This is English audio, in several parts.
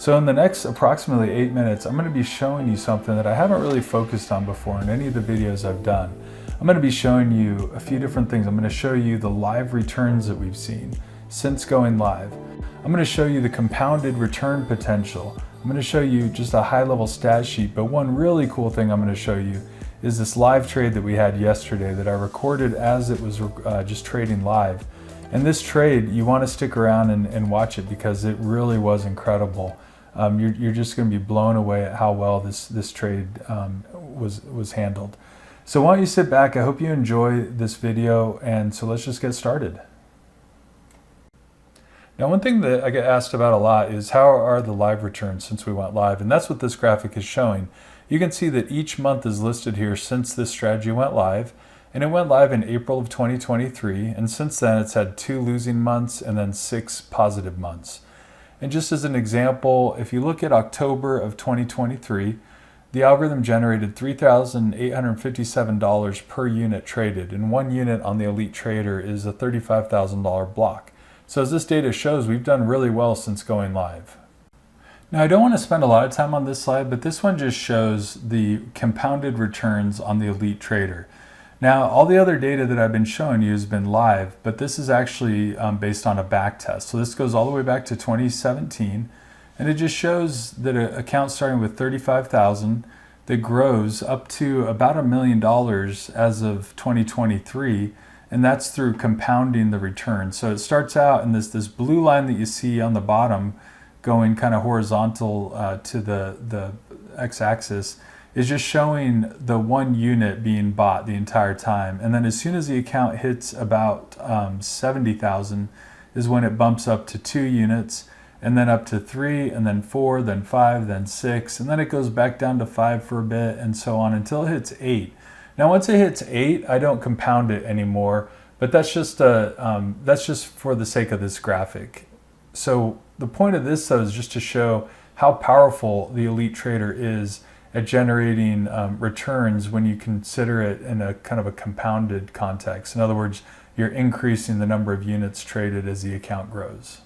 So in the next approximately 8 minutes, I'm going to be showing you something that I haven't really focused on before in any of the videos I've done. I'm going to be showing you a few different things. I'm going to show you the live returns that we've seen since going live. I'm going to show you the compounded return potential. I'm going to show you just a high-level stat sheet, but one really cool thing I'm going to show you is this live trade that we had yesterday that I recorded as it was just trading live. And this trade, you want to stick around and watch it because it really was incredible. You're just going to be blown away at how well this trade was handled. So why don't you sit back? I hope you enjoy this video, and so let's just get started. Now, one thing that I get asked about a lot is how are the live returns since we went live, and that's what this graphic is showing. You can see that each month is listed here since this strategy went live, and it went live in April of 2023, and since then it's had 2 losing months and then 6 positive months. And just as an example, if you look at October of 2023, the algorithm generated $3,857 per unit traded, and 1 unit on the Elite Trader is a $35,000 block. So as this data shows, we've done really well since going live. Now, I don't want to spend a lot of time on this slide, but this one just shows the compounded returns on the Elite Trader. Now, all the other data that I've been showing you has been live, but this is actually based on a back test. So this goes all the way back to 2017, and it just shows that an account starting with $35,000 that grows up to about $1 million as of 2023, and that's through compounding the return. So it starts out in this blue line that you see on the bottom going kind of horizontal to the x-axis is just showing the 1 unit being bought the entire time. And then as soon as the account hits about 70,000 is when it bumps up to 2 units, and then up to 3, and then 4, then 5, then 6, and then it goes back down to 5 for a bit, and so on until it hits 8. Now once it hits 8, I don't compound it anymore, but that's just for the sake of this graphic. So the point of this though is just to show how powerful the Elite Trader is at generating returns when you consider it in a kind of a compounded context. In other words, you're increasing the number of units traded as the account grows.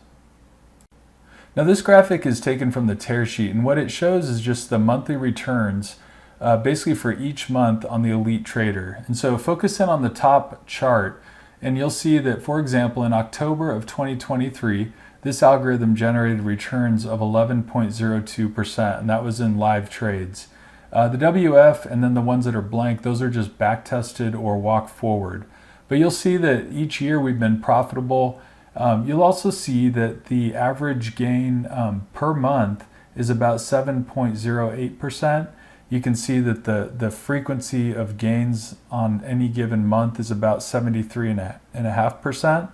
Now this graphic is taken from the tear sheet, and what it shows is just the monthly returns basically for each month on the Elite Trader. And so focus in on the top chart, and you'll see that, for example, in October of 2023, this algorithm generated returns of 11.02%, and that was in live trades. The WF and then the ones that are blank, those are just back tested or walk forward. But you'll see that each year we've been profitable. You'll also see that the average gain per month is about 7.08%. You can see that the frequency of gains on any given month is about 73.5%.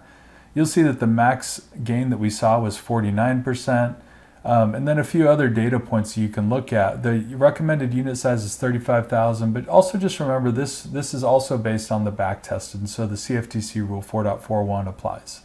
You'll see that the max gain that we saw was 49%. And then a few other data points you can look at. The recommended unit size is 35,000, but also just remember this is also based on the back tested, and so the CFTC rule 4.41 applies.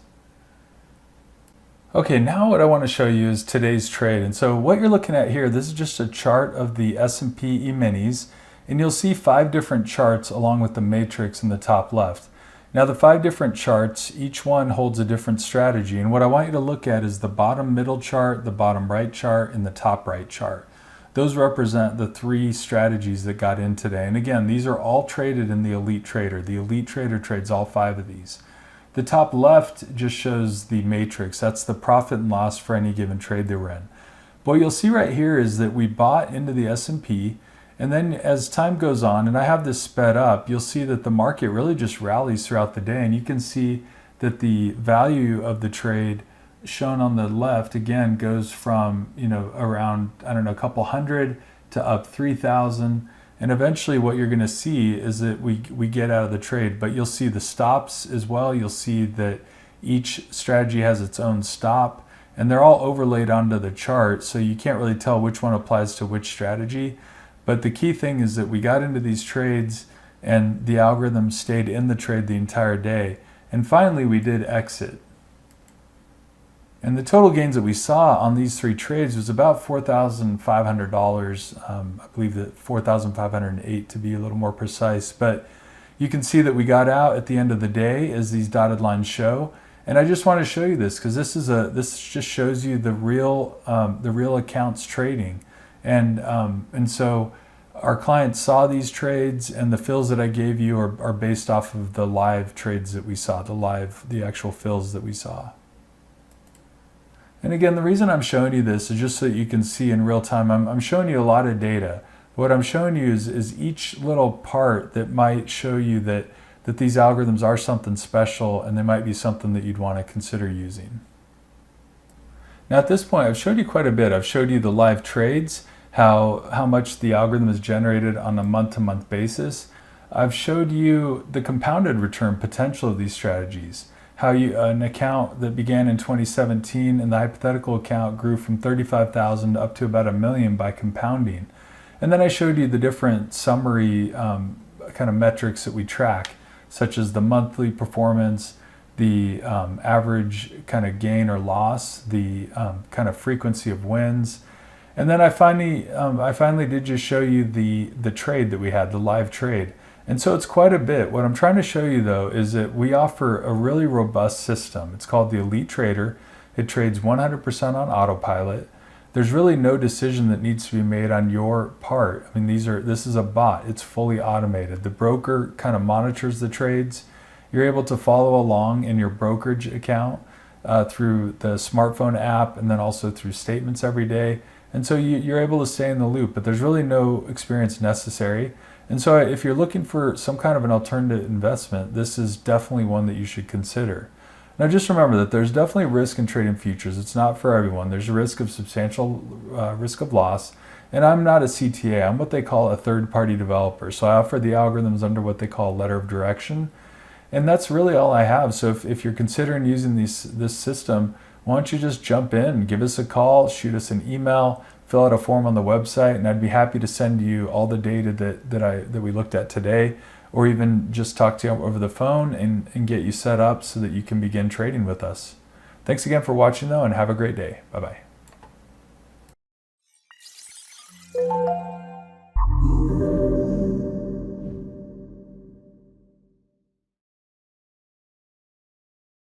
Okay, now what I want to show you is today's trade. And so what you're looking at here, this is just a chart of the S&P E-minis, and you'll see 5 different charts along with the matrix in the top left. Now the 5 different charts, each one holds a different strategy, and what I want you to look at is the bottom middle chart, the bottom right chart, and the top right chart. Those represent the 3 strategies that got in today. And again, these are all traded in the Elite Trader. The Elite Trader trades all 5 of these. The top left just shows the matrix. That's the profit and loss for any given trade that we're in. But what you'll see right here is that we bought into the S&P, and then as time goes on, and I have this sped up, you'll see that the market really just rallies throughout the day, and you can see that the value of the trade shown on the left again goes from around, I don't know, a couple hundred to up 3,000. And eventually what you're going to see is that we get out of the trade, but you'll see the stops as well. You'll see that each strategy has its own stop, and they're all overlaid onto the chart, so you can't really tell which one applies to which strategy. But the key thing is that we got into these trades and the algorithm stayed in the trade the entire day. And finally we did exit. And the total gains that we saw on these 3 trades was about $4,500. I believe that $4,508 to be a little more precise. But you can see that we got out at the end of the day, as these dotted lines show, And I just want to show you this because this just shows you the real accounts trading, and so our clients saw these trades, and the fills that I gave you are based off of the live trades that we saw, the actual fills that we saw. And again, the reason I'm showing you this is just so that you can see in real time. I'm showing you a lot of data. What I'm showing you is each little part that might show you that these algorithms are something special, and they might be something that you'd want to consider using. Now at this point, I've showed you quite a bit. I've showed you the live trades, how much the algorithm is generated on a month-to-month basis. I've showed you the compounded return potential of these strategies, how an account that began in 2017 and the hypothetical account grew from 35,000 up to about 1 million by compounding. And then I showed you the different summary kind of metrics that we track, such as the monthly performance, the average kind of gain or loss, the kind of frequency of wins. And then I finally did just show you the trade that we had, the live trade. And so it's quite a bit. What I'm trying to show you though is that we offer a really robust system. It's called the Elite Trader. It trades 100% on autopilot. There's really no decision that needs to be made on your part. I mean, this is a bot. It's fully automated. The broker kind of monitors the trades. You're able to follow along in your brokerage account through the smartphone app, and then also through statements every day. And so you're able to stay in the loop, but there's really no experience necessary. And so if you're looking for some kind of an alternative investment, this is definitely one that you should consider. Now just remember that there's definitely risk in trading futures. It's not for everyone. There's a risk of substantial risk of loss. And I'm not a CTA. I'm what they call a third-party developer. So I offer the algorithms under what they call a letter of direction. And that's really all I have. So if you're considering using this system, why don't you just jump in, give us a call, shoot us an email, fill out a form on the website, and I'd be happy to send you all the data that we looked at today, or even just talk to you over the phone and get you set up so that you can begin trading with us. Thanks again for watching though, and have a great day. Bye-bye.